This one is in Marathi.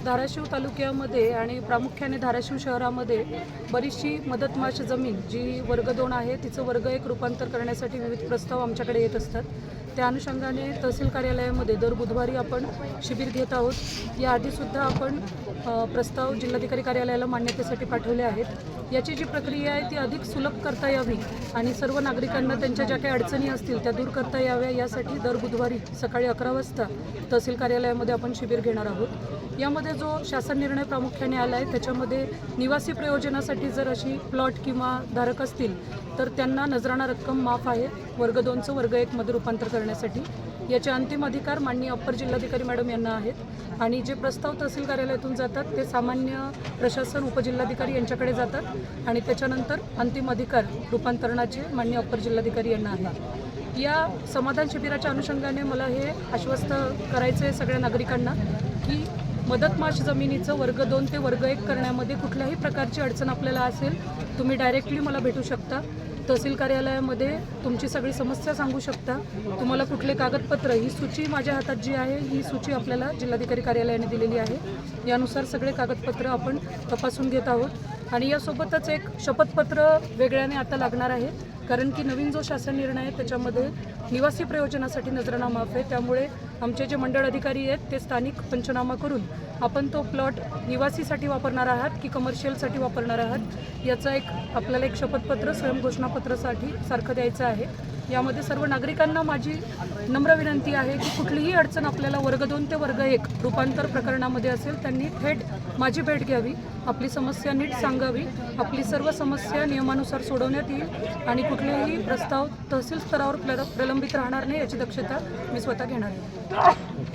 धाराशिव तालुक्यामध्ये आणि प्रामुख्याने धाराशिव शहरामध्ये बरीचशी मदतमाश जमीन जी वर्ग 2 आहे तिचं वर्ग 1 रूपांतर करण्यासाठी विविध प्रस्ताव आमच्याकडे येत असतात। त्या अनुषंगाने तहसील कार्यालयामध्ये दर बुधवारी आपण शिबिर घेत आहोत। याआधीसुद्धा आपण प्रस्ताव जिल्हाधिकारी कार्यालयाला मान्यतेसाठी पाठवले आहेत। याची जी प्रक्रिया आहे ती अधिक सुलभ करता यावी आणि सर्व नागरिकांना त्यांच्या ज्या काही अडचणी असतील त्या दूर करता याव्या यासाठी दर बुधवारी सकाळी 11 वाजता तहसील कार्यालयामध्ये आपण शिबिर घेणार आहोत। यामध्ये जो शासन निर्णय प्रामुख्याने आला आहे त्याच्यामध्ये निवासी प्रयोजनासाठी जर अशी प्लॉट किंवा धारक असतील तर त्यांना नजराणा रक्कम माफ आहे वर्ग 2चं वर्ग 1 मध्ये रूपांतर करण्यासाठी। याचे अंतिम अधिकार माननीय अप्पर जिल्हाधिकारी मॅडम यांना आहेत आणि जे प्रस्ताव तहसील कार्यालयातून जातात ते सामान्य प्रशासन उपजिल्हाधिकारी यांच्याकडे जातात आणि त्याच्यानंतर अंतिम अधिकार रूपांतरणाचे माननीय अप्पर जिल्हाधिकारी यांना आहेत। या समाधान शिबिराच्या अनुषंगाने मला हे आश्वस्त करायचं आहे सगळ्या नागरिकांना की मदतमाश जमिनीचं वर्ग 2 ते वर्ग 1 करण्यामध्ये कुठल्याही प्रकारची अडचण आपल्याला असेल तुम्ही डायरेक्टली मला भेटू शकता। तहसील कार्यालयामध्ये तुमची सगळी समस्या सांगू शकता। तुम्हाला कुठले कागदपत्र ही सूची माझ्या हातात जी आहे ही सूची आपल्याला जिल्हाधिकारी कार्यालयाने दिलेली आहे। यानुसार सगळे कागदपत्र आपण तपासून घेत आहोत आणि यासोबतच एक शपथपत्र वेगळ्याने आता लागणार आहे कारण की नवीन जो शासन निर्णय आहे त्याच्यामध्ये निवासी प्रयोजनासाठी नजराणा माफ आहे। त्यामुळे आमचे जे मंडळ अधिकारी आहेत ते स्थानिक पंचनामा करून आपण तो प्लॉट निवासीसाठी वापरणार आहात की कमर्शियलसाठी वापरणार आहात याचा आपल्याला एक शपथपत्र स्वयंघोषणापत्रासाठी सारखं द्यायचं आहे। यामध्ये सर्व नागरिकांना माझी नम्र विनंती आहे की कुठलीही अडचण आपल्याला वर्ग 2 ते वर्ग 1 रूपांतर प्रकरणामध्ये असेल त्यांनी थेट माझी भेट घ्यावी, आपली समस्या नीट सांगावी, आपली सर्व समस्या नियमानुसार सोडवण्यात येईल आणि कुठलेही प्रस्ताव तहसील स्तरावर प्रलंबित राहणार नाही याची दक्षता मी स्वतः घेणार आहे।